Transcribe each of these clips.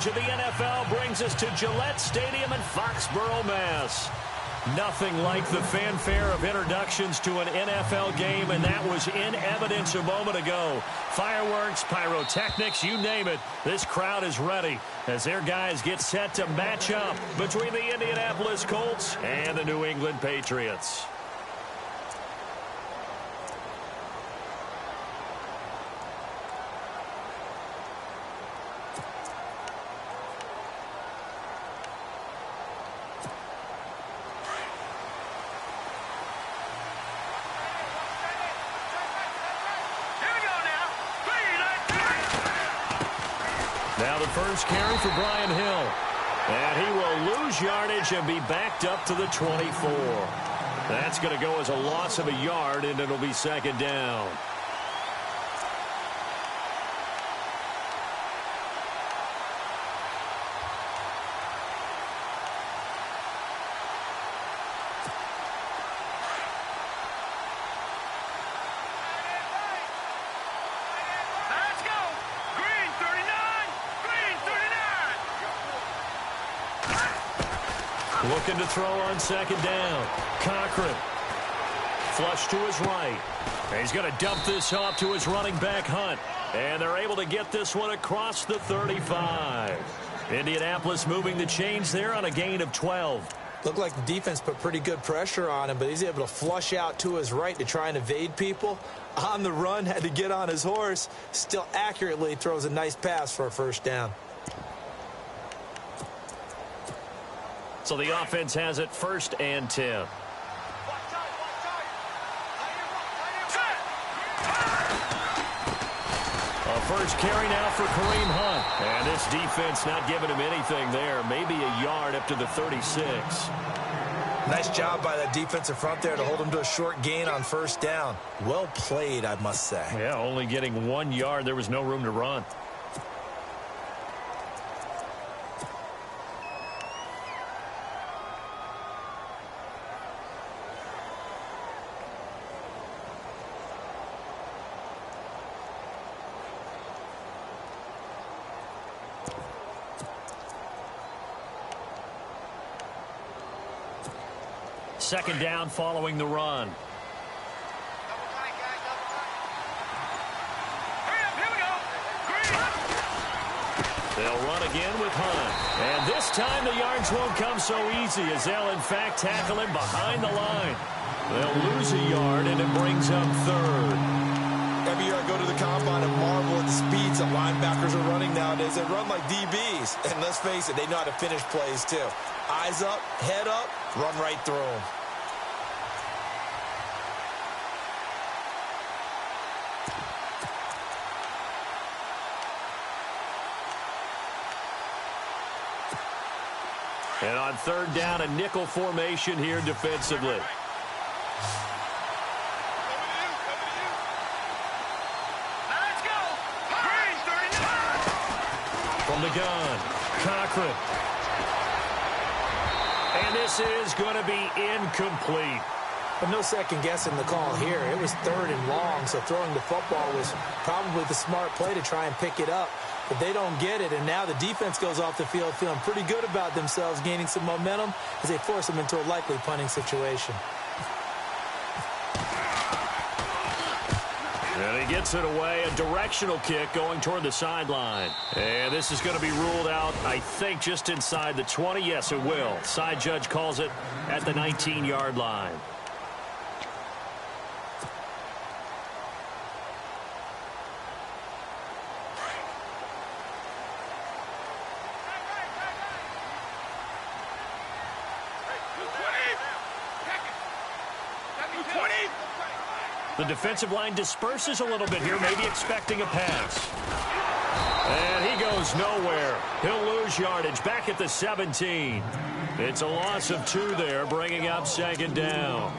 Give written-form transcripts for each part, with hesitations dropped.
coverage of the NFL brings us to Gillette Stadium in Foxborough, Mass. Nothing like the fanfare of introductions to an NFL game, and that was in evidence a moment ago. Fireworks, pyrotechnics, you name it. This crowd is ready as their guys get set to match up between the Indianapolis Colts and the New England Patriots. Now the first carry for Brian Hill. And he will lose yardage and be backed up to the 24. That's going to go as a loss of a yard, and it'll be second down. Looking to throw on second down. Cochran. Flush to his right. And he's going to dump this off to his running back, Hunt. And they're able to get this one across the 35. Indianapolis moving the chains there on a gain of 12. Looked like the defense put pretty good pressure on him, but he's able to flush out to his right to try and evade people. On the run, had to get on his horse. Still accurately throws a nice pass for a first down. So the offense has it 1st and 10. A first carry now for Kareem Hunt. And this defense not giving him anything there. Maybe a yard up to the 36. Nice job by that defensive front there to hold him to a short gain on first down. Well played, I must say. Yeah, only getting 1 yard. There was no room to run. Second down following the run. They'll run again with Hunt. And this time the yards won't come so easy as they'll in fact tackle him behind the line. They'll lose a yard and it brings up 3rd. Every year I go to the combine and marvel at the speeds that linebackers are running nowadays. They run like DBs. And let's face it, they know how to finish plays too. Eyes up, head up, run right through them. And on 3rd down, a nickel formation here defensively. From the gun, Cochran. And this is going to be incomplete. But no second guessing the call here. It was 3rd and long, so throwing the football was probably the smart play to try and pick it up. But they don't get it, and now the defense goes off the field feeling pretty good about themselves, gaining some momentum as they force them into a likely punting situation. And he gets it away, a directional kick going toward the sideline. And this is going to be ruled out, I think, just inside the 20. Yes, it will. Side judge calls it at the 19-yard line. The defensive line disperses a little bit here, maybe expecting a pass. And he goes nowhere. He'll lose yardage back at the 17. It's a loss of 2 there, bringing up second down.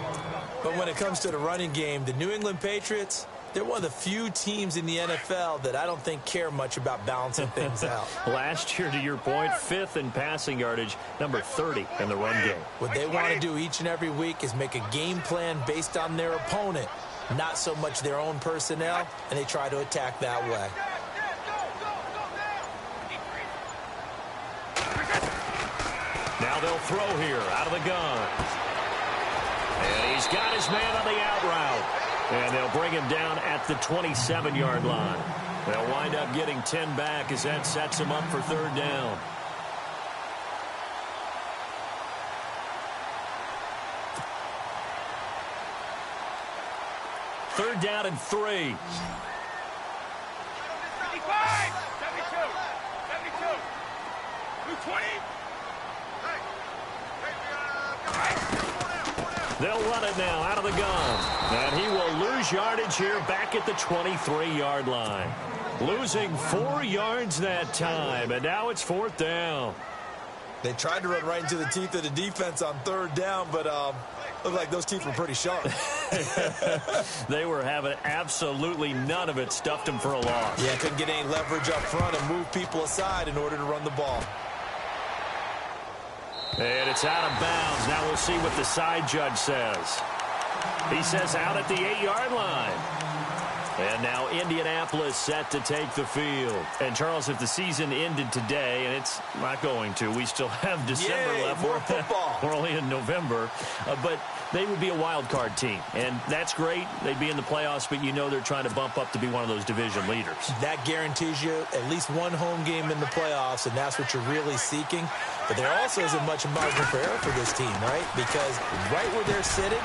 But when it comes to the running game, the New England Patriots, they're one of the few teams in the NFL that I don't think care much about balancing things out. Last year, to your point, 5th in passing yardage, number 30 in the run game. What they want to do each and every week is make a game plan based on their opponent, not so much their own personnel, and they try to attack that way. they'll throw here out of the gun. And he's got his man on the out route. And they'll bring him down at the 27-yard line. They'll wind up getting 10 back as that sets him up for third down. Third down and 3. 75, 72, 220. They'll run it now out of the gun. And he will lose yardage here back at the 23-yard line. Losing 4 yards that time, and now it's fourth down. They tried to run right into the teeth of the defense on third down, but looked like those teeth were pretty sharp. They were having absolutely none of it. Stuffed him for a loss. Yeah, couldn't get any leverage up front and move people aside in order to run the ball. And it's out of bounds. Now we'll see what the side judge says. He says out at the 8-yard line. And now Indianapolis set to take the field. And, Charles, if the season ended today, and it's not going to, we still have December left. More football. We're only in November. But they would be a wild card team. And that's great. They'd be in the playoffs, but you know they're trying to bump up to be one of those division leaders. That guarantees you at least one home game in the playoffs, and that's what you're really seeking. But there also isn't much margin for error for this team, right? Because right where they're sitting,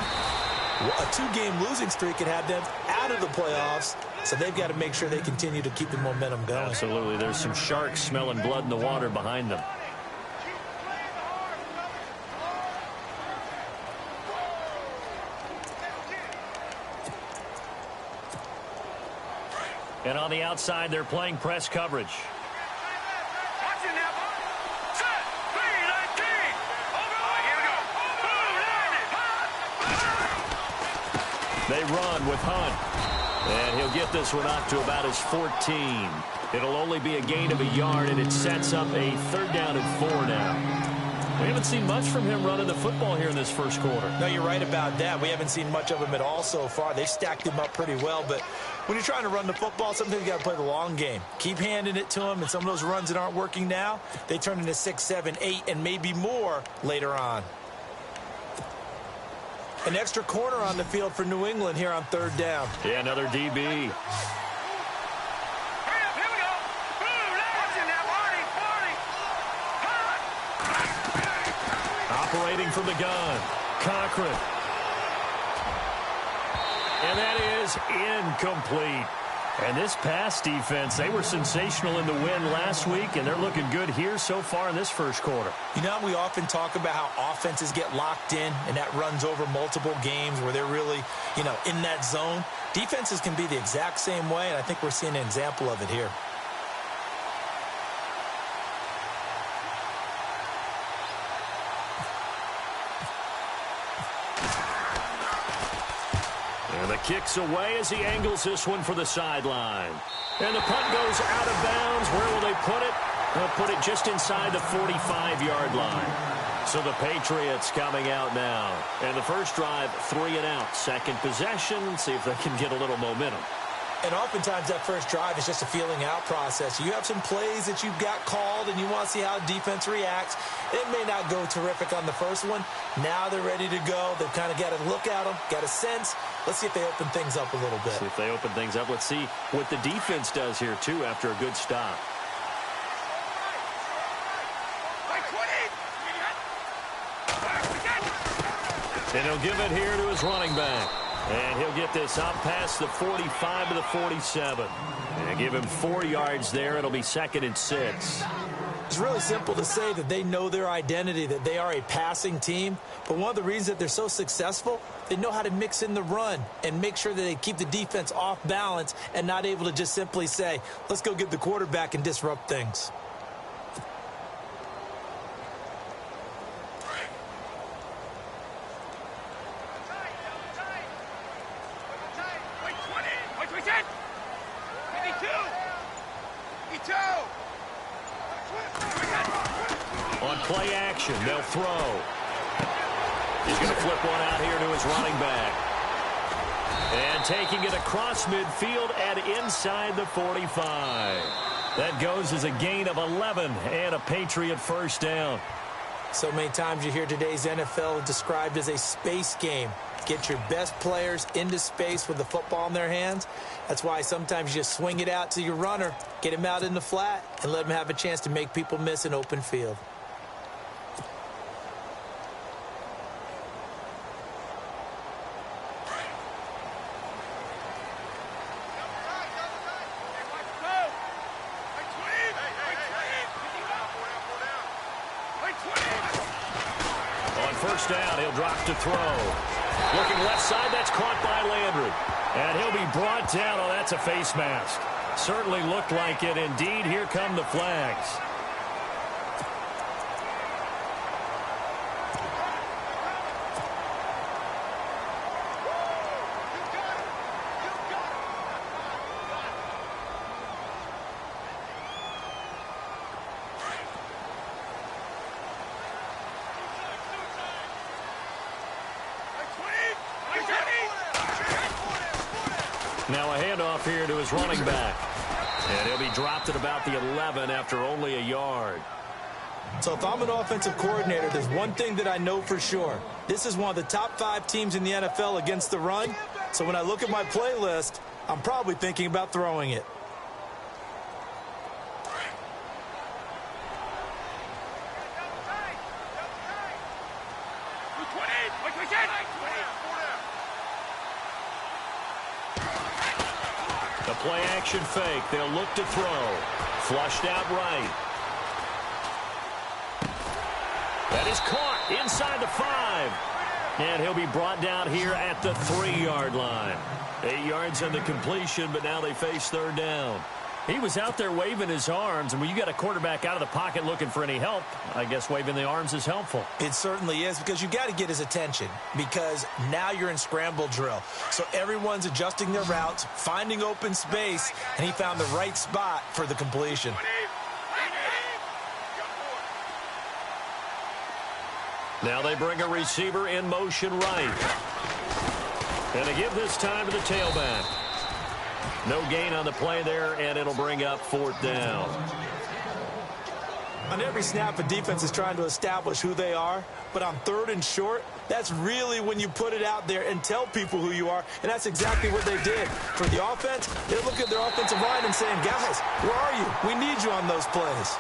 a 2-game losing streak could have them out of the playoffs, so they've got to make sure they continue to keep the momentum going. Absolutely. There's some sharks smelling blood in the water behind them. And on the outside, they're playing press coverage. They run with Hunt. And he'll get this one up to about his 14. It'll only be a gain of a yard, and it sets up a third down and 4 now. We haven't seen much from him running the football here in this first quarter. No, you're right about that. We haven't seen much of him at all so far. They've stacked him up pretty well, but when you're trying to run the football, sometimes you got to play the long game. Keep handing it to him, and some of those runs that aren't working now, they turn into 6, 7, 8, and maybe more later on. An extra corner on the field for New England here on third down. Yeah, another DB. Operating from the gun, Cochran. And that is incomplete. And this pass defense, they were sensational in the win last week, and they're looking good here so far in this first quarter. You know, we often talk about how offenses get locked in, and that runs over multiple games where they're really, in that zone. Defenses can be the exact same way, and I think we're seeing an example of it here. And the kick's away as he angles this one for the sideline. And the punt goes out of bounds. Where will they put it? They'll put it just inside the 45-yard line. So the Patriots coming out now. And the first drive, 3 and out. Second possession, see if they can get a little momentum. And oftentimes that first drive is just a feeling out process. You have some plays that you've got called and you want to see how defense reacts. It may not go terrific on the first one. Now they're ready to go. They've kind of got to look at them, got a sense. Let's see if they open things up a little bit. See if they open things up. Let's see what the defense does here, too, after a good stop. And he'll give it here to his running back. And he'll get this up past the 45 to the 47. And give him 4 yards there. It'll be 2nd and 6. It's really simple to say that they know their identity, that they are a passing team. But one of the reasons that they're so successful, they know how to mix in the run and make sure that they keep the defense off balance and not able to just simply say, let's go get the quarterback and disrupt things. On play action, they'll throw. He's going to flip one out here to his running back. And taking it across midfield and inside the 45. That goes as a gain of 11 and a Patriot first down. So many times you hear today's NFL described as a space game. Get your best players into space with the football in their hands. That's why sometimes you just swing it out to your runner, get him out in the flat, and let him have a chance to make people miss an open field. On first down, he'll drop to throw. Looking left side, that's caught by Landry. And he'll be brought down. Oh, that's a face mask. Certainly looked like it. Indeed, here come the flags. Now a handoff here to his running back. And he'll be dropped at about the 11 after only a yard. So if I'm an offensive coordinator, there's one thing that I know for sure. This is one of the top 5 teams in the NFL against the run. So when I look at my playlist, I'm probably thinking about throwing it. The play action fake. They'll look to throw. Flushed out right. That is caught inside the 5. And he'll be brought down here at the 3-yard line. 8 yards on the completion, but now they face third down. He was out there waving his arms, and when you got a quarterback out of the pocket looking for any help, I guess waving the arms is helpful. It certainly is, because you got to get his attention, because now you're in scramble drill. So everyone's adjusting their routes, finding open space, and he found the right spot for the completion. Now they bring a receiver in motion right. And they give this time to the tailback. No gain on the play there, and it'll bring up 4th down. On every snap, a defense is trying to establish who they are, but on 3rd and short, that's really when you put it out there and tell people who you are, and that's exactly what they did. For the offense, they're looking at their offensive line and saying, guys, where are you? We need you on those plays.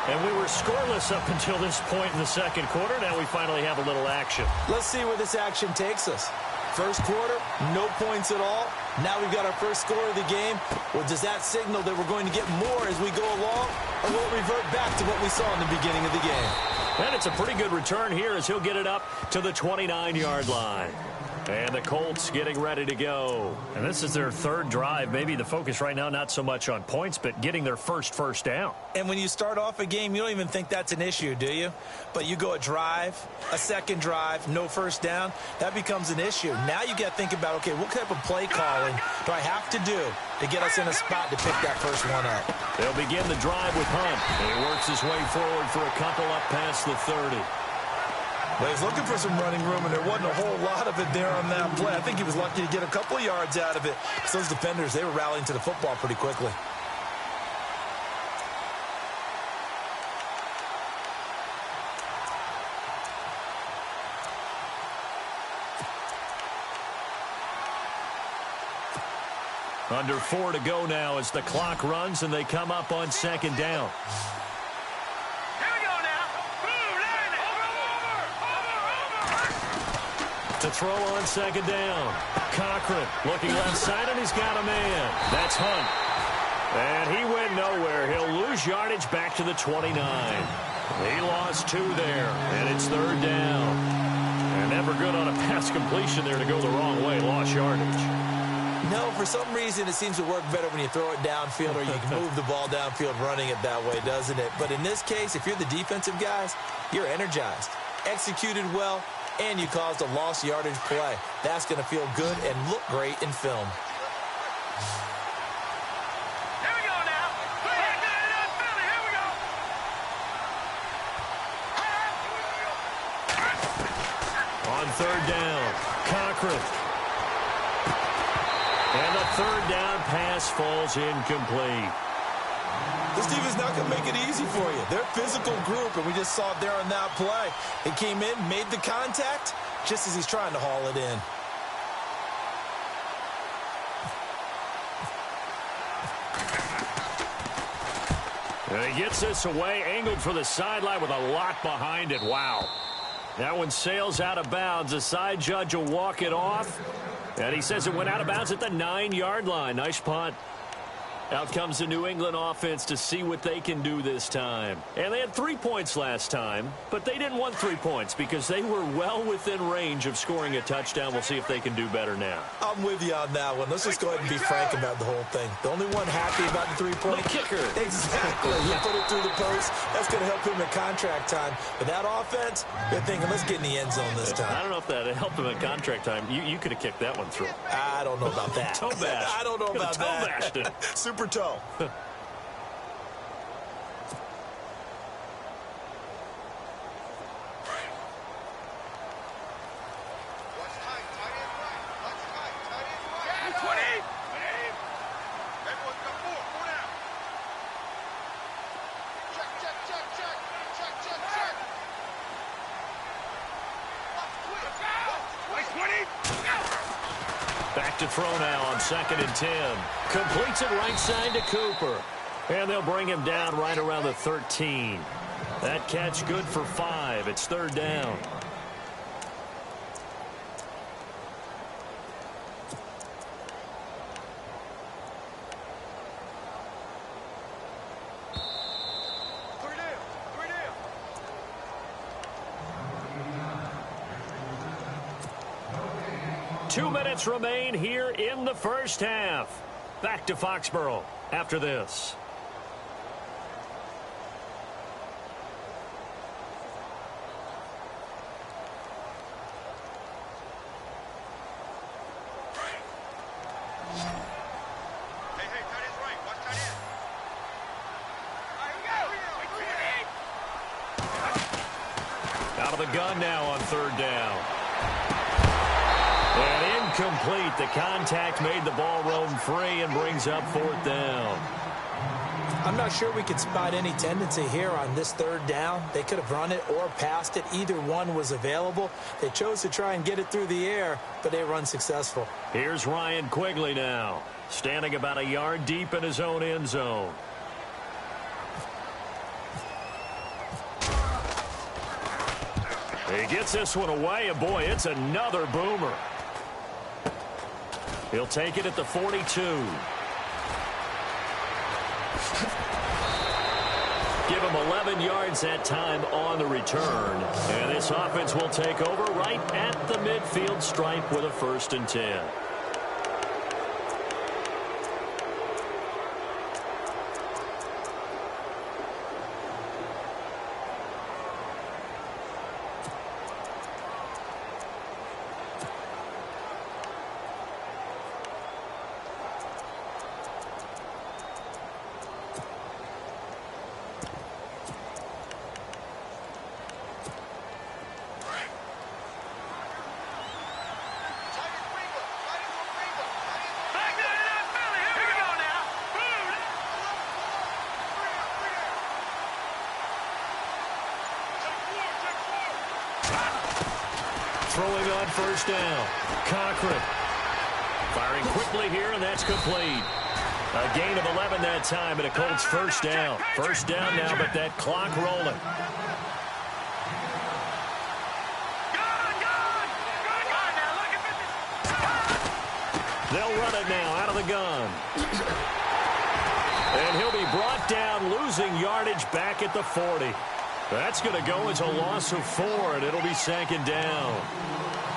And we were scoreless up until this point in the second quarter. Now we finally have a little action. Let's see where this action takes us. First quarter, no points at all. Now we've got our first score of the game. Well, does that signal that we're going to get more as we go along, or will it revert back to what we saw in the beginning of the game? And it's a pretty good return here as he'll get it up to the 29-yard line. And the Colts getting ready to go. And this is their 3rd drive. Maybe the focus right now not so much on points, but getting their first down. And when you start off a game, you don't even think that's an issue, do you? But you go a drive, a second drive, no first down, that becomes an issue. Now you got to think about, okay, what type of play calling do I have to do to get us in a spot to pick that first one up? They'll begin the drive with Hunt. And he works his way forward for a couple up past the 30. Well, he's looking for some running room, and there wasn't a whole lot of it there on that play. I think he was lucky to get a couple of yards out of it. Because those defenders, they were rallying to the football pretty quickly. Under 4 to go now as the clock runs and they come up on 2nd down. To throw on 2nd down. Cochran looking left side, and he's got a man. That's Hunt. And he went nowhere. He'll lose yardage back to the 29. He lost 2 there, and it's 3rd down. And never good on a pass completion there to go the wrong way. Lost yardage. No, for some reason it seems to work better when you throw it downfield or you can move the ball downfield running it that way, doesn't it? But in this case, if you're the defensive guys, you're energized, executed well, and you caused a lost yardage play. That's going to feel good and look great in film. Here we go now. Here we go. On 3rd down, Cochran. And the 3rd down pass falls incomplete. This defense is not going to make it easy for you. They're a physical group, and we just saw it there on that play. He came in, made the contact, just as he's trying to haul it in. And he gets this away, angled for the sideline with a lot behind it. Wow. That one sails out of bounds. The side judge will walk it off. And he says it went out of bounds at the 9-yard line. Nice punt. Out comes the New England offense to see what they can do this time. And they had 3 points last time, but they didn't want 3 points because they were well within range of scoring a touchdown. We'll see if they can do better now. I'm with you on that one. Let's just go ahead and be frank about the whole thing. The only one happy about the 3-point kicker. Exactly. He put it through the post. That's going to help him at contract time. But that offense, they're thinking, let's get in the end zone this time. I don't know if that helped him at contract time. You could have kicked that one through. I don't know about that. Toe bash. I don't know about toe that. Bashed it. Super toe. Back to throw now on 2nd and 10. Completes it right side to Cooper. And they'll bring him down right around the 13. That catch good for 5. It's 3rd down. Two minutes remain here in the first half. Back to Foxborough after this. Out of the gun now on 3rd down. And incomplete. The contact made the ball roam free and brings up 4th down. I'm not sure we could spot any tendency here on this 3rd down. They could have run it or passed it. Either one was available. They chose to try and get it through the air, but they were unsuccessful. Here's Ryan Quigley now, standing about a yard deep in his own end zone. He gets this one away, and boy, it's another boomer. He'll take it at the 42. Give him 11 yards that time on the return. And this offense will take over right at the midfield stripe with a 1st and 10. Throwing on 1st down. Cochran firing quickly here, and that's complete. A gain of 11 that time, and a Colts 1st down. 1st down now, but that clock rolling. They'll run it now out of the gun. And he'll be brought down, losing yardage back at the 40. That's going to go as a loss of 4, and it'll be 2nd down.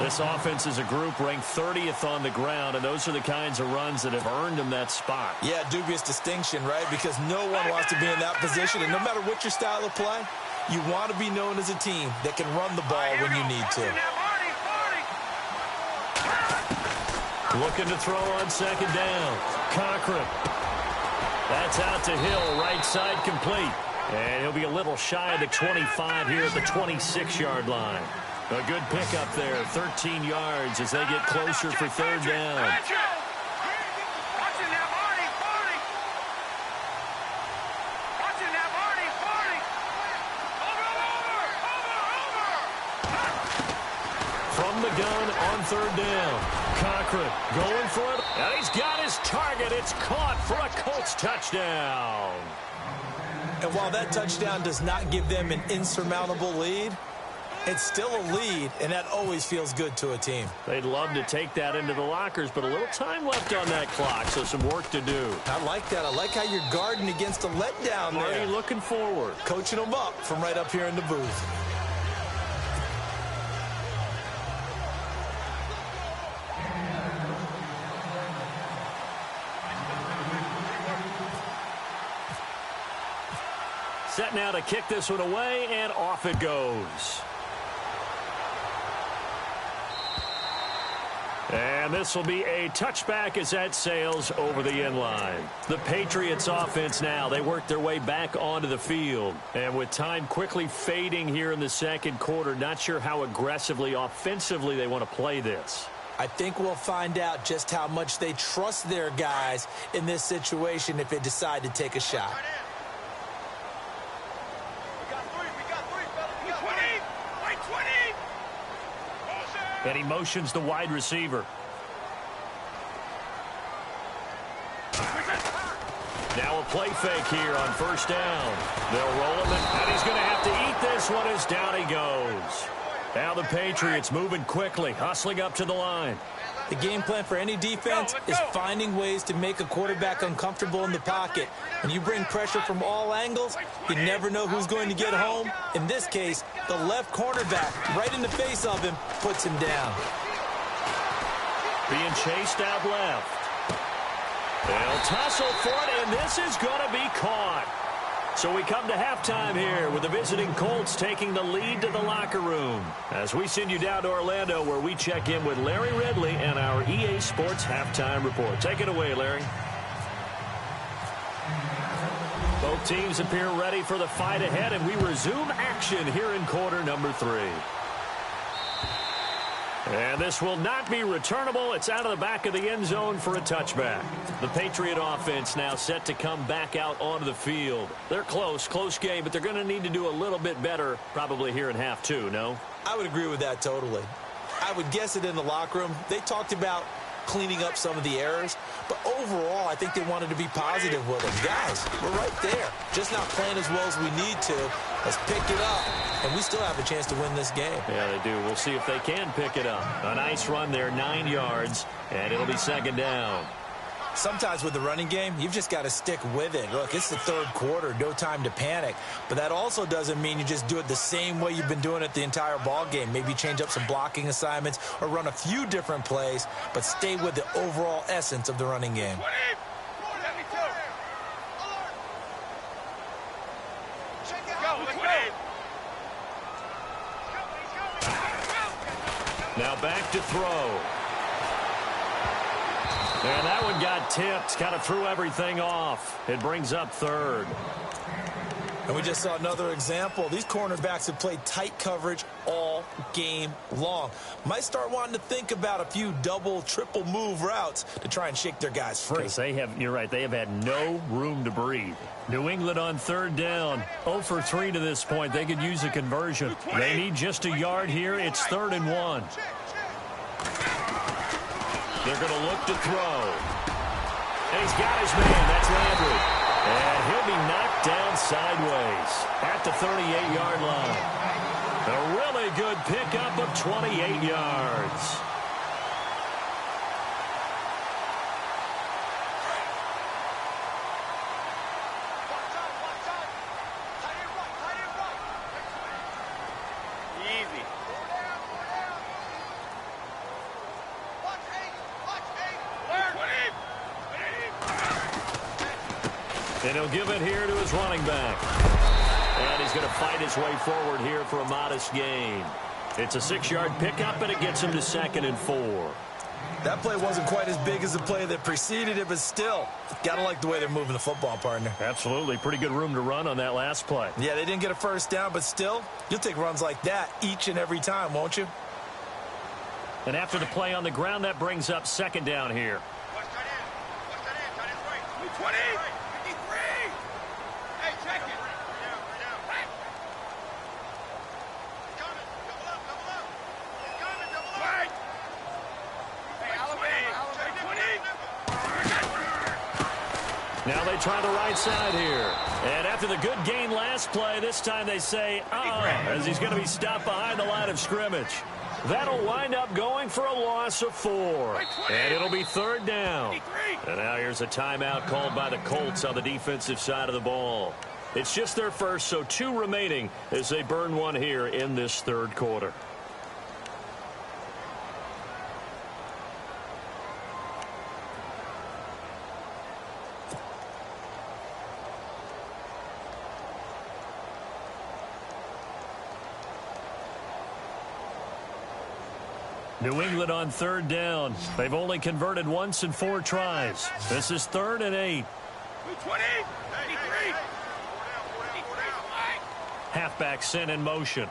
This offense is a group ranked 30th on the ground, and those are the kinds of runs that have earned them that spot. Yeah, dubious distinction, right? Because no one wants to be in that position, and no matter what your style of play, you want to be known as a team that can run the ball when you need to. Looking to throw on 2nd down. Cochran. That's out to Hill, right side complete. And he'll be a little shy of the 25 here at the 26-yard line. A good pickup there, 13 yards as they get closer for 3rd down. it done on third down. Cochran going for it. And he's got his target. It's caught for a Colts touchdown. And while that touchdown does not give them an insurmountable lead, it's still a lead, and that always feels good to a team. They'd love to take that into the lockers, but a little time left on that clock, so some work to do. I like that. I like how you're guarding against a letdown there. Already looking forward. Coaching them up from right up here in the booth. Set now to kick this one away, and off it goes. And this will be a touchback as that sails over the end line. The Patriots offense now, they work their way back onto the field. And with time quickly fading here in the second quarter, not sure how aggressively, offensively they want to play this. I think we'll find out just how much they trust their guys in this situation if they decide to take a shot. And he motions the wide receiver. Now a play fake here on first down. They'll roll him, and he's going to have to eat this one as down he goes. Now the Patriots moving quickly, hustling up to the line. The game plan for any defense is finding ways to make a quarterback uncomfortable in the pocket. When you bring pressure from all angles, you never know who's going to get home. In this case, the left cornerback, right in the face of him, puts him down. Being chased out left. They'll tussle for it, and this is going to be caught. So we come to halftime here with the visiting Colts taking the lead to the locker room. As we send you down to Orlando, where we check in with Larry Ridley and our EA Sports Halftime Report. Take it away, Larry. Both teams appear ready for the fight ahead, and we resume action here in quarter number 3. And this will not be returnable. It's out of the back of the end zone for a touchback. The Patriot offense now set to come back out onto the field. They're close game, but they're going to need to do a little bit better probably here in half 2, no? I would agree with that totally. I would guess it in the locker room. They talked about cleaning up some of the errors, but overall, I think they wanted to be positive with them. Guys, we're right there. Just not playing as well as we need to. Let's pick it up, and we still have a chance to win this game. Yeah, they do. We'll see if they can pick it up. A nice run there, 9 yards, and it'll be second down. Sometimes with the running game, you've just got to stick with it. Look, it's the third quarter, no time to panic. But that also doesn't mean you just do it the same way you've been doing it the entire ball game. Maybe change up some blocking assignments or run a few different plays, but stay with the overall essence of the running game. Now back to throw. And that one got tipped, kind of threw everything off. It brings up third. And we just saw another example. These cornerbacks have played tight coverage all game long. Might start wanting to think about a few double, triple move routes to try and shake their guys free. Because you're right, they have had no room to breathe. New England on third down. 0 for 3 to this point. They could use a conversion. They need just a yard here. It's 3rd and 1. They're going to look to throw. And he's got his man. That's Landry. And he'll be knocked down sideways at the 38-yard line. A really good pickup of 28 yards. And he'll give it here to his running back. And he's going to fight his way forward here for a modest gain. It's a 6-yard pickup, and it gets him to 2nd and 4. That play wasn't quite as big as the play that preceded it, but still, got to like the way they're moving the football, partner. Absolutely. Pretty good room to run on that last play. Yeah, they didn't get a first down, but still, you'll take runs like that each and every time, won't you? And after the play on the ground, that brings up 2nd down here. Now they try the right side here. And after the good gain last play, this time they say, as he's going to be stopped behind the line of scrimmage. That'll wind up going for a loss of 4. And it'll be 3rd down. And now here's a timeout called by the Colts on the defensive side of the ball. It's just their first, so 2 remaining as they burn one here in this 3rd quarter. New England on 3rd down. They've only converted once in 4 tries. This is 3rd and 8. 20. Halfback sent in motion.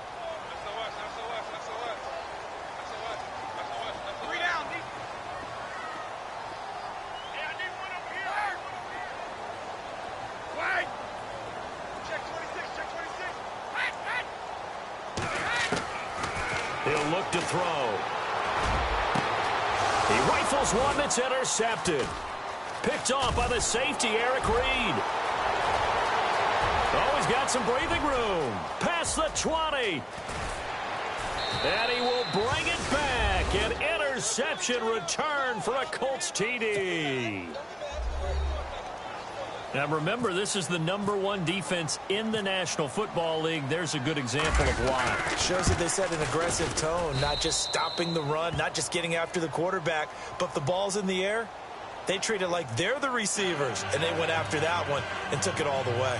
He'll look to throw. He rifles one that's intercepted. Picked off by the safety, Eric Reed. Oh, he's got some breathing room. Past the 20. And he will bring it back. An interception return for a Colts TD. Now, remember, this is the #1 defense in the National Football League. There's a good example of why. Shows that they set an aggressive tone, not just stopping the run, not just getting after the quarterback, but if the ball's in the air, they treat it like they're the receivers, and they went after that one and took it all the way.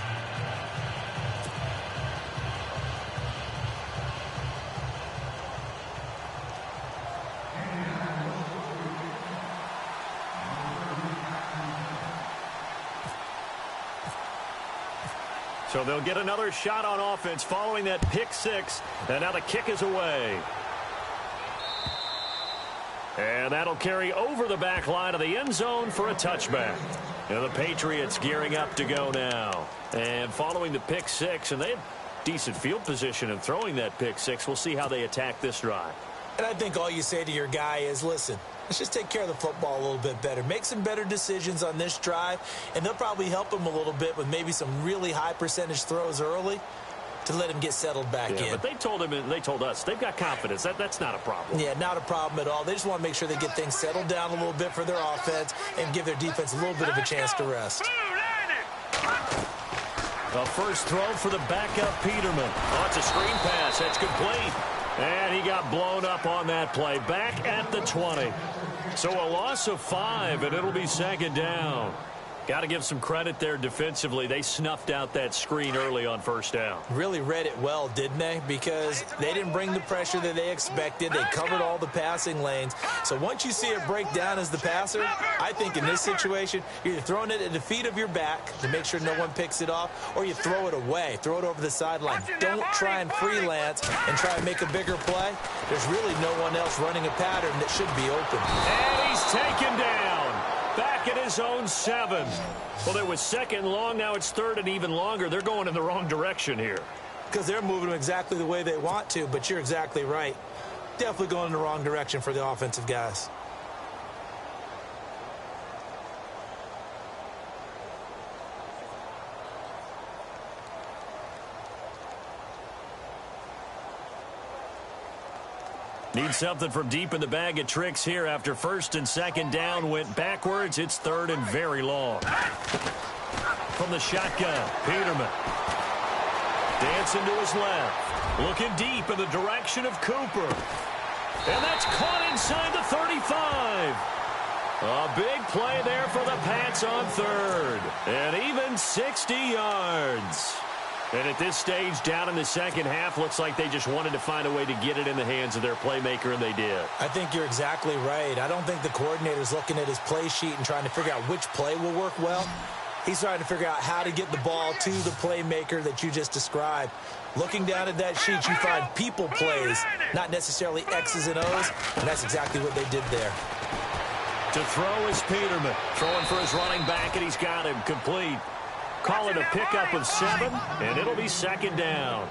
So they'll get another shot on offense following that pick 6. And now the kick is away. And that'll carry over the back line of the end zone for a touchback. And the Patriots gearing up to go now. And following the pick 6, and they have decent field position in throwing that pick 6. We'll see how they attack this drive. And I think all you say to your guy is, listen, let's just take care of the football a little bit better. Make some better decisions on this drive, and they'll probably help him a little bit with maybe some really high percentage throws early to let him get settled back in. But they told him, and they told us, they've got confidence. That's not a problem. Yeah, not a problem at all. They just want to make sure they get things settled down a little bit for their offense and give their defense a little bit of a chance to rest. The first throw for the backup Peterman. Oh, it's a screen pass. That's complete. And he got blown up on that play. Back at the 20. So a loss of 5, and it'll be 2nd down. Got to give some credit there defensively. They snuffed out that screen early on 1st down. Really read it well, didn't they? Because they didn't bring the pressure that they expected. They covered all the passing lanes. So once you see it break down as the passer, I think in this situation, you're either throwing it at the feet of your back to make sure no one picks it off, or you throw it away. Throw it over the sideline. Don't try and freelance and try and make a bigger play. There's really no one else running a pattern that should be open. And he's taken down. Back at his own 7. Well, it was 2nd long. Now it's 3rd and even longer. They're going in the wrong direction here. Because they're moving them exactly the way they want to, but you're exactly right. Definitely going in the wrong direction for the offensive guys. Need something from deep in the bag of tricks here after 1st and 2nd down went backwards. It's 3rd and very long. From the shotgun, Peterman. Dancing to his left. Looking deep in the direction of Cooper. And that's caught inside the 35. A big play there for the Pats on 3rd. And even 60 yards. And at this stage, down in the second half, looks like they just wanted to find a way to get it in the hands of their playmaker, and they did. I think you're exactly right. I don't think the coordinator's looking at his play sheet and trying to figure out which play will work well. He's trying to figure out how to get the ball to the playmaker that you just described. Looking down at that sheet, you find people plays, not necessarily X's and O's, and that's exactly what they did there. To throw is Peterman. Throwing for his running back, and he's got him complete. Call it a pickup of 7, and it'll be 2nd down.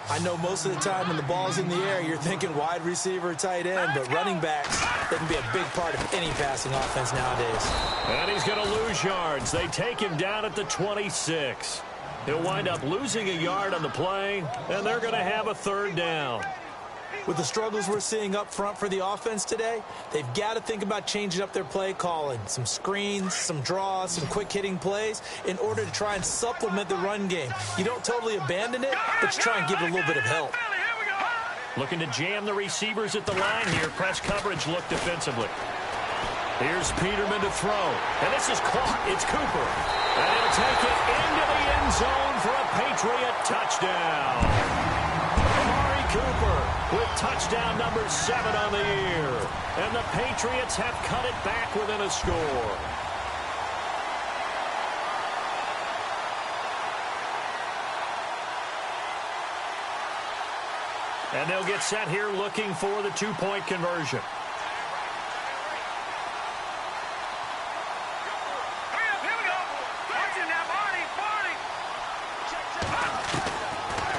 I know most of the time when the ball's in the air, you're thinking wide receiver, tight end, but running backs, they can be a big part of any passing offense nowadays. And he's going to lose yards. They take him down at the 26. He'll wind up losing a yard on the play, and they're going to have a third down. With the struggles we're seeing up front for the offense today, they've got to think about changing up their play calling. Some screens, some draws, some quick-hitting plays in order to try and supplement the run game. You don't totally abandon it, but you try and give it a little bit of help. Looking to jam the receivers at the line here. Press coverage look defensively. Here's Peterman to throw. And this is caught. It's Cooper. And he'll take it into the end zone for a Patriot touchdown. Cooper with touchdown number 7 on the year. And the Patriots have cut it back within a score. And they'll get set here looking for the 2-point conversion.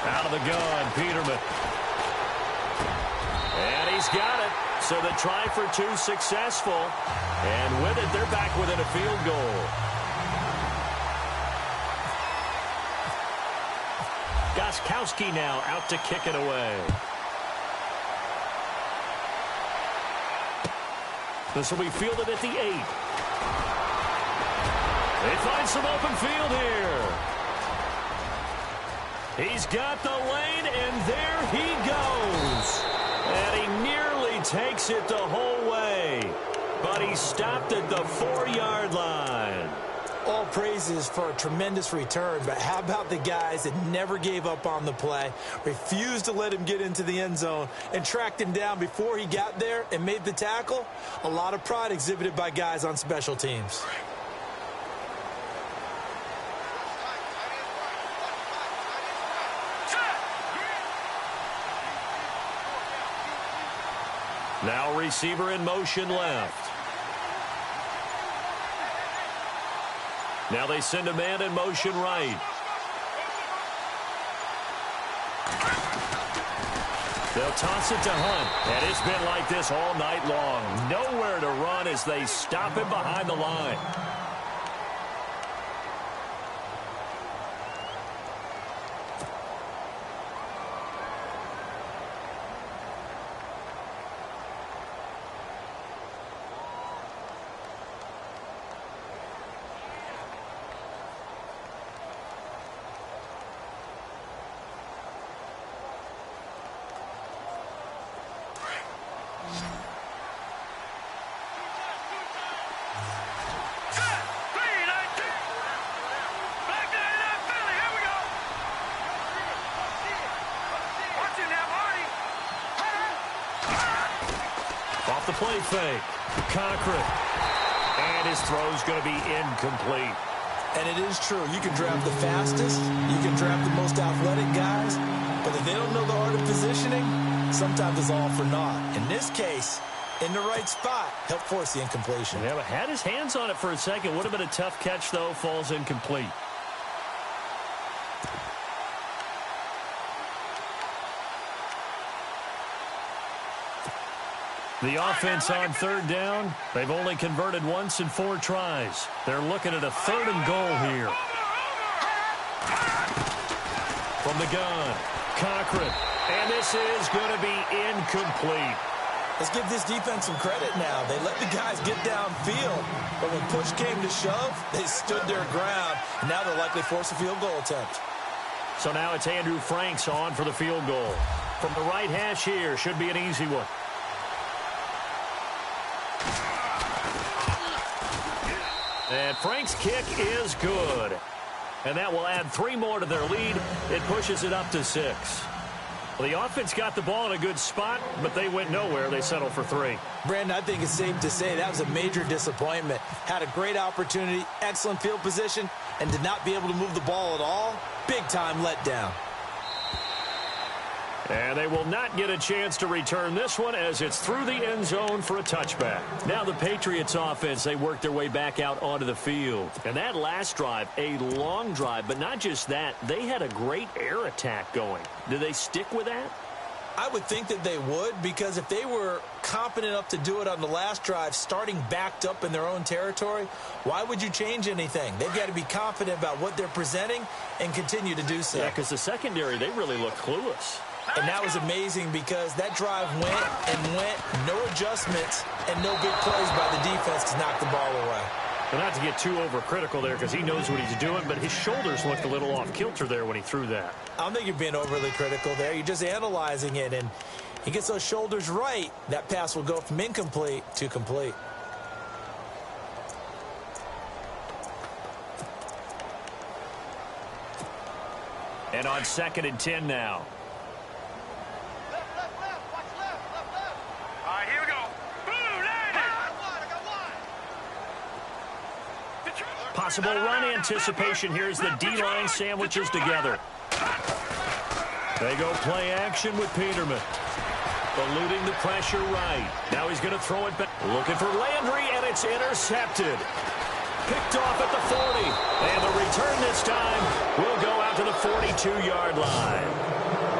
Out of the gun, Peterman. And he's got it. So the try for 2 successful. And with it, they're back within a field goal. Gostkowski now out to kick it away. This will be fielded at the 8. They find some open field here. He's got the lane, and there he goes. And he nearly takes it the whole way. But he stopped at the 4-yard line. All praises for a tremendous return, but how about the guys that never gave up on the play, refused to let him get into the end zone, and tracked him down before he got there and made the tackle? A lot of pride exhibited by guys on special teams. Now receiver in motion left. Now they send a man in motion right. They'll toss it to Hunt. And it's been like this all night long. Nowhere to run as they stop him behind the line. Off the play fake. Cochran. And his throw's going to be incomplete. And it is true. You can draft the fastest. You can draft the most athletic guys. But if they don't know the art of positioning, sometimes it's all for naught. In this case, in the right spot, helped force the incompletion. Yeah, but had his hands on it for a second. Would have been a tough catch, though. Falls incomplete. The offense on third down, they've only converted once in 4 tries. They're looking at a 3rd and goal here. From the gun, Cochran. And this is going to be incomplete. Let's give this defense some credit now. They let the guys get downfield. But when push came to shove, they stood their ground. And now they'll likely force a field goal attempt. So now it's Andrew Franks on for the field goal. From the right hash here, should be an easy one. And Frank's kick is good. And that will add 3 more to their lead. It pushes it up to 6. Well, the offense got the ball in a good spot, but they went nowhere. They settled for 3. Brandon, I think it's safe to say that was a major disappointment. Had a great opportunity, excellent field position, and did not be able to move the ball at all. Big-time letdown. And they will not get a chance to return this one as it's through the end zone for a touchback. Now the Patriots offense, they work their way back out onto the field. And that last drive, a long drive, but not just that, they had a great air attack going. Do they stick with that? I would think that they would, because if they were confident enough to do it on the last drive, starting backed up in their own territory, why would you change anything? They've got to be confident about what they're presenting and continue to do so. Yeah, because the secondary, they really look clueless. And that was amazing because that drive went and went, no adjustments, and no big plays by the defense to knock the ball away. Well, not to get too overcritical there because he knows what he's doing, but his shoulders looked a little off kilter there when he threw that. I don't think you're being overly critical there. You're just analyzing it, and he gets those shoulders right. That pass will go from incomplete to complete. And on 2nd and 10 now. All right, here we go. Boom, there it is. Possible run anticipation. Here's the D-line sandwiches together. They go play action with Peterman. Eluding the pressure right. Now he's going to throw it back. Looking for Landry, and it's intercepted. Picked off at the 40. And the return this time will go out to the 42-yard line.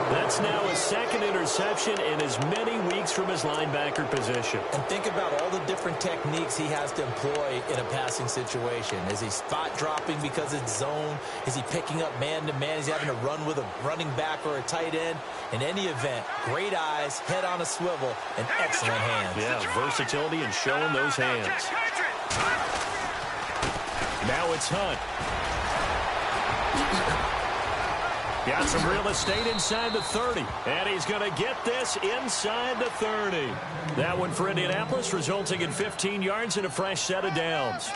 That's now his second interception in as many weeks from his linebacker position. And think about all the different techniques he has to employ in a passing situation. Is he spot dropping because it's zone? Is he picking up man-to-man? Is he having to run with a running back or a tight end? In any event, great eyes, head on a swivel, and excellent hands. Yeah, versatility and showing those hands. Now it's Hunt. Got some real estate inside the 30. And he's going to get this inside the 30. That one for Indianapolis, resulting in 15 yards and a fresh set of downs.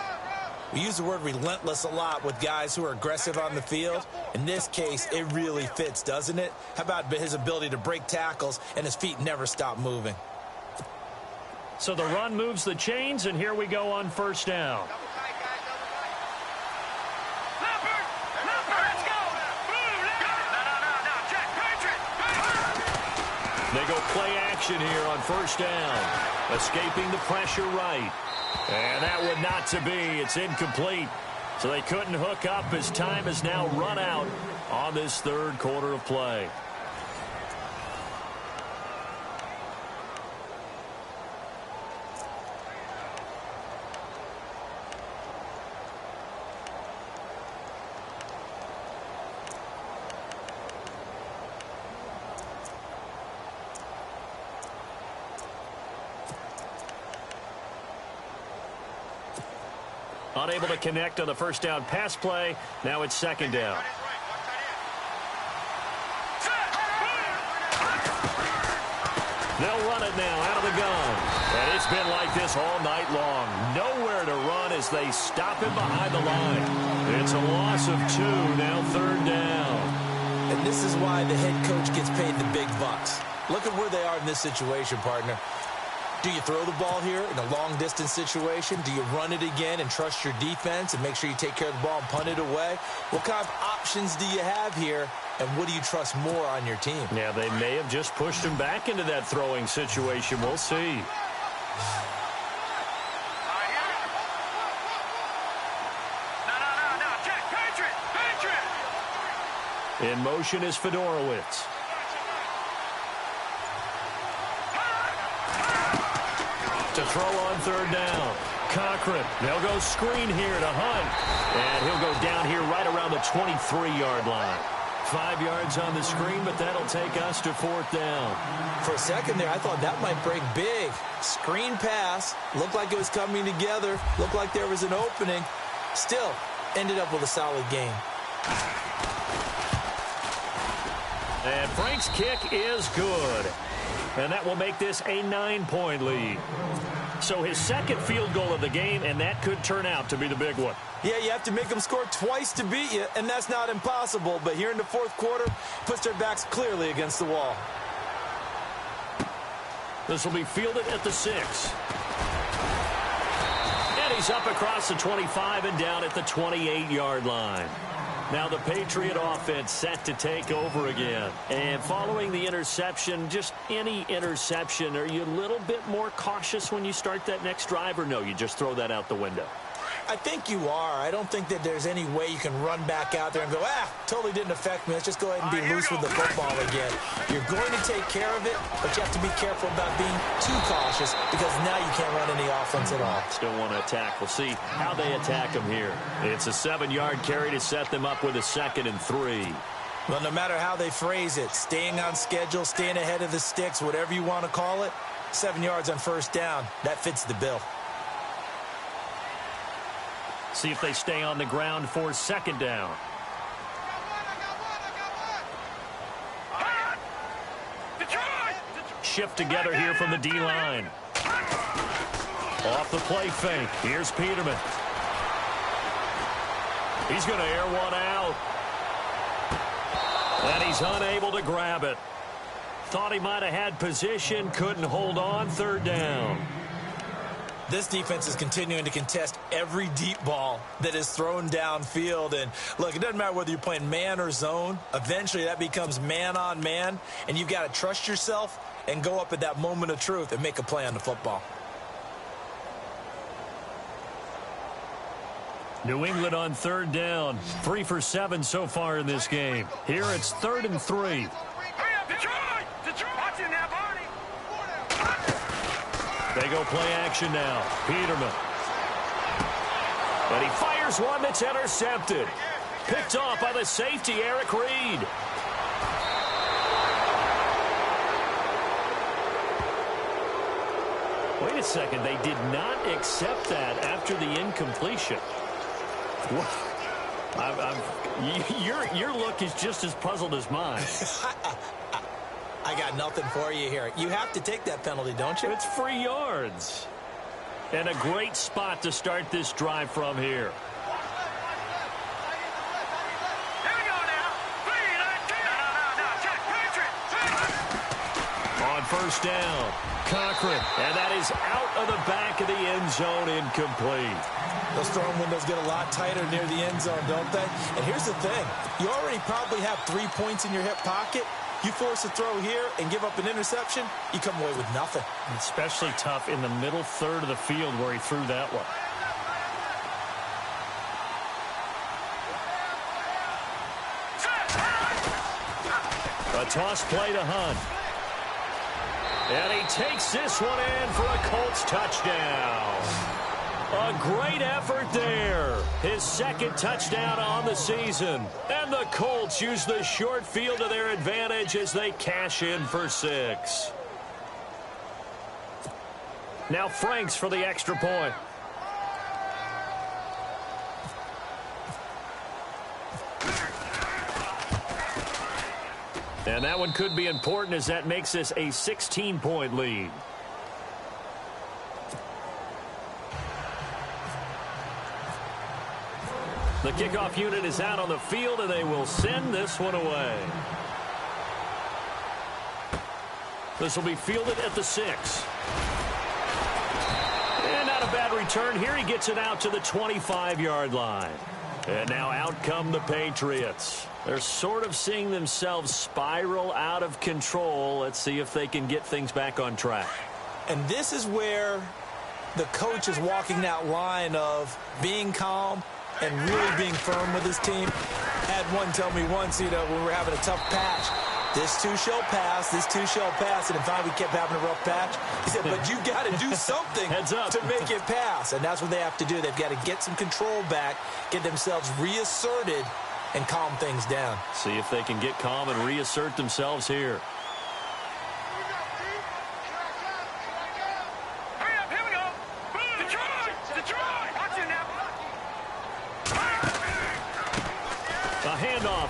We use the word relentless a lot with guys who are aggressive on the field. In this case, it really fits, doesn't it? How about his ability to break tackles and his feet never stop moving? So the run moves the chains, and here we go on 1st down. They go play action here on 1st down. Escaping the pressure right. And that would not to be. It's incomplete. So they couldn't hook up as time has now run out on this 3rd quarter of play. Unable to connect on the 1st down pass play. Now it's 2nd down. They'll run it now out of the gun. And it's been like this all night long. Nowhere to run as they stop him behind the line. It's a loss of 2, now 3rd down. And this is why the head coach gets paid the big bucks. Look at where they are in this situation, partner. Do you throw the ball here in a long-distance situation? Do you run it again and trust your defense and make sure you take care of the ball and punt it away? What kind of options do you have here, and what do you trust more on your team? Yeah, they may have just pushed him back into that throwing situation. We'll see. In motion is Fedorowicz. To throw on 3rd down. Cochran. They'll go screen here to Hunt. And he'll go down here right around the 23-yard line. 5 yards on the screen, but that'll take us to 4th down. For a second there, I thought that might break big. Screen pass. Looked like it was coming together. Looked like there was an opening. Still, ended up with a solid game. And Frank's kick is good. And that will make this a 9-point lead. So his 2nd field goal of the game, and that could turn out to be the big one. Yeah, you have to make them score twice to beat you, and that's not impossible. But here in the 4th quarter, puts their backs clearly against the wall. This will be fielded at the 6. And he's up across the 25 and down at the 28-yard line. Now the Patriot offense set to take over again. And following the interception, just any interception, are you a little bit more cautious when you start that next drive, or no, you just throw that out the window? I think you are. I don't think that there's any way you can run back out there and go, totally didn't affect me. Let's just go ahead and be loose with the football again. You're going to take care of it, but you have to be careful about being too cautious because now you can't run any offense at all. Still want to attack. We'll see how they attack them here. It's a 7-yard carry to set them up with a 2nd and 3. Well, no matter how they phrase it, staying on schedule, staying ahead of the sticks, whatever you want to call it, 7 yards on first down, that fits the bill. See if they stay on the ground for 2nd down. Shift together here from the D-line. Off the play fake. Here's Peterman. He's going to air one out. And he's unable to grab it. Thought he might have had position, couldn't hold on. 3rd down. This defense is continuing to contest every deep ball that is thrown downfield. And, look, it doesn't matter whether you're playing man or zone. Eventually that becomes man-on-man, and you've got to trust yourself and go up at that moment of truth and make a play on the football. New England on 3rd down. 3 for 7 so far in this game. Here it's 3rd and 3. They go play action now. Peterman. And he fires one that's intercepted. Picked off by the safety, Eric Reed. Wait a second. They did not accept that after the incompletion. Your look is just as puzzled as mine. I got nothing for you here. You have to take that penalty, don't you? It's 3 yards. And a great spot to start this drive from here. Here we go now. 3, 19. On 1st down, Cochran. And that is out of the back of the end zone, incomplete. Those throwing windows get a lot tighter near the end zone, don't they? And here's the thing. You already probably have 3 points in your hip pocket. You force a throw here and give up an interception, you come away with nothing. Especially tough in the middle 3rd of the field where he threw that one. A toss play to Hunt. And he takes this one in for a Colts touchdown. A great effort there. His 2nd touchdown on the season. And the Colts use the short field to their advantage as they cash in for 6. Now Franks for the extra point. And that one could be important as that makes this a 16-point lead. The kickoff unit is out on the field, and they will send this one away. This will be fielded at the 6. And not a bad return. Here he gets it out to the 25-yard line. And now out come the Patriots. They're sort of seeing themselves spiral out of control. Let's see if they can get things back on track. And this is where the coach is walking that line of being calm and really being firm with his team. Had one tell me once, when we were having a tough patch, this too shall pass, this too shall pass. And in fact, we kept having a rough patch. He said, but you got to do something to make it pass. And that's what they have to do. They've got to get some control back, get themselves reasserted, and calm things down. See if they can get calm and reassert themselves here.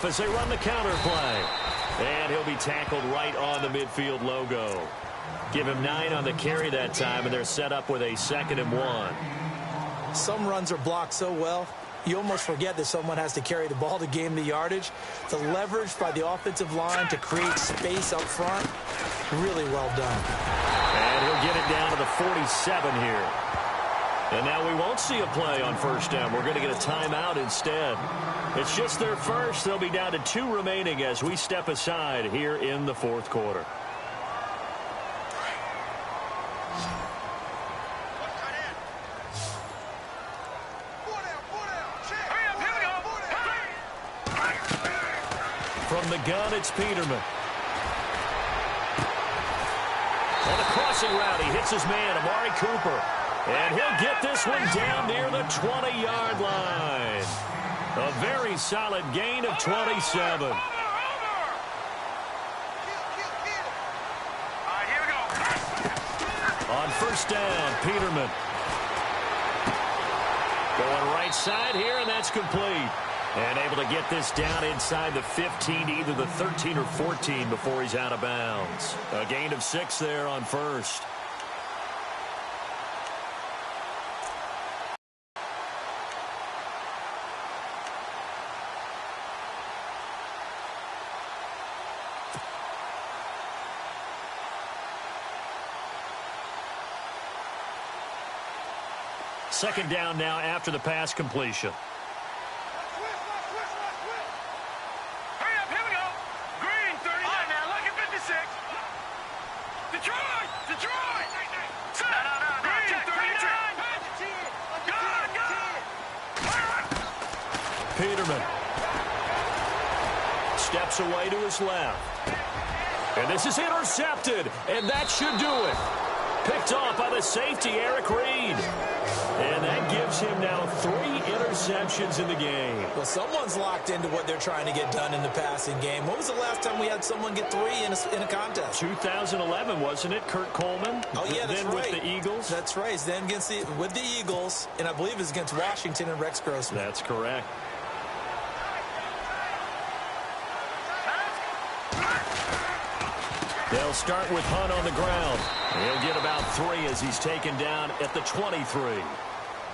As they run the counter play. And he'll be tackled right on the midfield logo. Give him 9 on the carry that time, and they're set up with a 2nd and 1. Some runs are blocked so well, you almost forget that someone has to carry the ball to gain the yardage. The leverage by the offensive line to create space up front, really well done. And he'll get it down to the 47 here. And now we won't see a play on first down. We're going to get a timeout instead. It's just their first. They'll be down to 2 remaining as we step aside here in the fourth quarter. From the gun, it's Peterman. On a crossing route, he hits his man, Amari Cooper. And he'll get this one down near the 20-yard line. A very solid gain of 27. On first down, Peterman. Going right side here, and that's complete. And able to get this down inside the 15, either the 13 or 14 before he's out of bounds. A gain of 6 there on first. Second down now after the pass completion. Peterman steps away to his left. And this is intercepted, and that should do it. Picked off by the safety, Eric Reed. And that gives him now 3 interceptions in the game. Well, someone's locked into what they're trying to get done in the passing game. When was the last time we had someone get 3 in a contest? 2011, wasn't it? Kurt Coleman? Oh, yeah, that's right. Then with the Eagles? That's right. Then with the Eagles, and I believe it's against Washington and Rex Grossman. That's correct. They'll start with Hunt on the ground. He'll get about 3 as he's taken down at the 23.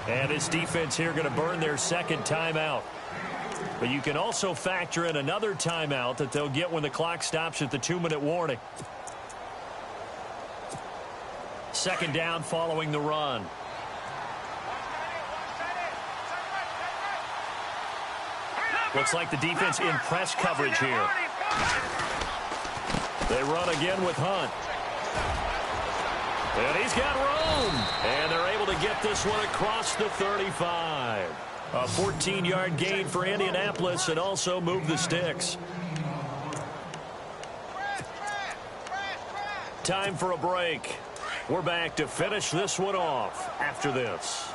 And his defense here going to burn their second timeout. But you can also factor in another timeout that they'll get when the clock stops at the 2-minute warning. Second down following the run. Looks like the defense in press coverage here. They run again with Hunt. And he's got room. And they're able to get this one across the 35. A 14-yard gain for Indianapolis and also move the sticks. Time for a break. We're back to finish this one off after this.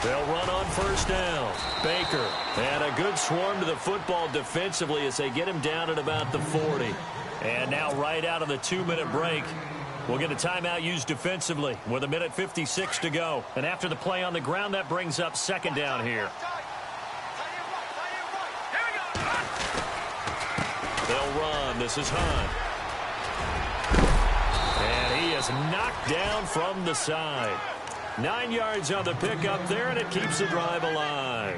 They'll run on first down. Baker. And a good swarm to the football defensively as they get him down at about the 40. And now right out of the 2-minute break, we'll get a timeout used defensively with 1:56 to go. And after the play on the ground, that brings up second down here. They'll run. This is Hunt. And he is knocked down from the side. 9 yards on the pickup there, and it keeps the drive alive.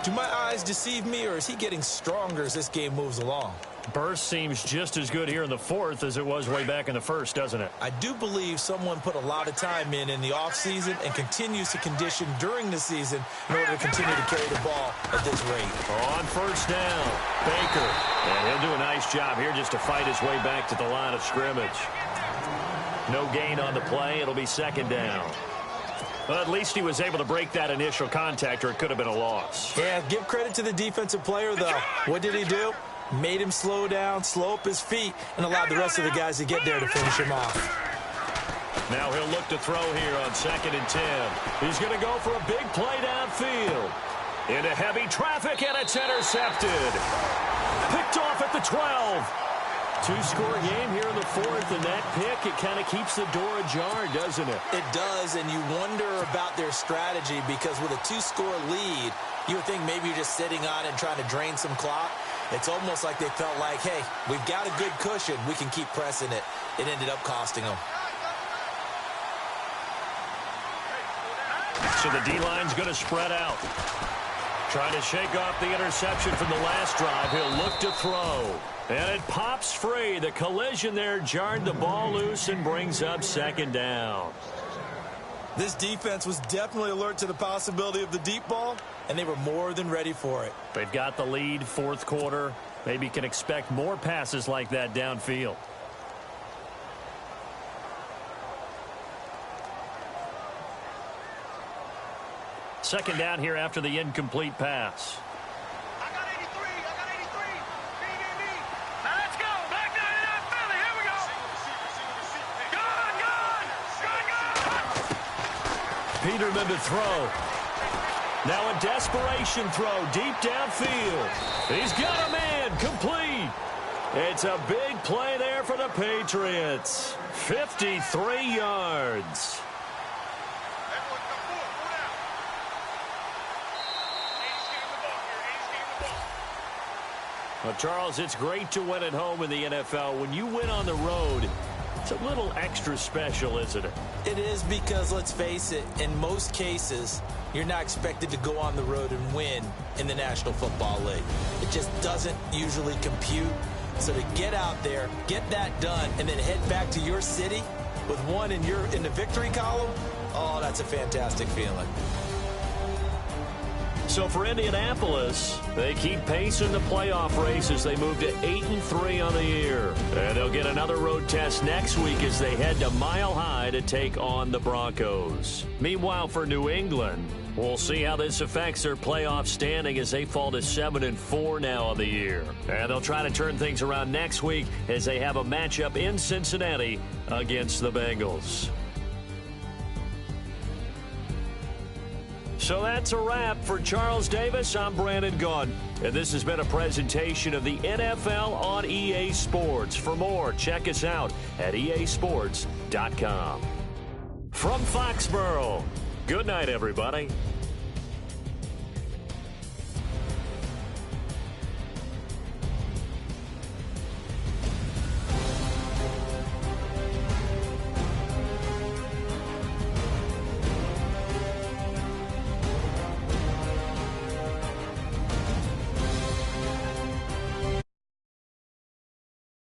Do my eyes deceive me, or is he getting stronger as this game moves along? Burst seems just as good here in the fourth as it was way back in the first, doesn't it? I do believe someone put a lot of time in the offseason and continues to condition during the season in order to continue to carry the ball at this rate. On first down, Baker. And he'll do a nice job here just to fight his way back to the line of scrimmage. No gain on the play. It'll be second down. Well, at least he was able to break that initial contact, or it could have been a loss. Yeah, give credit to the defensive player, though. What did he do? Made him slow down, slow up his feet, and allowed the rest of the guys to get there to finish him off. Now he'll look to throw here on 2nd and 10. He's going to go for a big play downfield. Into heavy traffic, and it's intercepted. Picked off at the 12. 2-score game here in the fourth, and that pick, it kind of keeps the door ajar, doesn't it? It does, and you wonder about their strategy because with a 2-score lead, you would think maybe you're just sitting on it and trying to drain some clock. It's almost like they felt like, hey, we've got a good cushion. We can keep pressing it. It ended up costing them. So the D-line's going to spread out. Trying to shake off the interception from the last drive. He'll look to throw. And it pops free. The collision there jarred the ball loose and brings up second down. This defense was definitely alert to the possibility of the deep ball, and they were more than ready for it. They've got the lead, fourth quarter. Maybe can expect more passes like that downfield. Second down here after the incomplete pass. I got 83. I got 83. Me. Now let's go. Back down in that Philly. Here we go. Gone. Peterman to throw. Now a desperation throw deep downfield. He's got a man complete. It's a big play there for the Patriots. 53 yards. Well, Charles, it's great to win at home in the NFL. When you win on the road, it's a little extra special, isn't it? It is because, let's face it, in most cases, you're not expected to go on the road and win in the National Football League. It just doesn't usually compute. So to get out there, get that done, and then head back to your city with one in the victory column, oh, that's a fantastic feeling. So for Indianapolis, they keep pace in the playoff race as they move to 8-3 on the year. And they'll get another road test next week as they head to Mile High to take on the Broncos. Meanwhile, for New England, we'll see how this affects their playoff standing as they fall to 7-4 now on the year. And they'll try to turn things around next week as they have a matchup in Cincinnati against the Bengals. So that's a wrap. For Charles Davis, I'm Brandon Gaudin. And this has been a presentation of the NFL on EA Sports. For more, check us out at easports.com. From Foxborough, good night, everybody.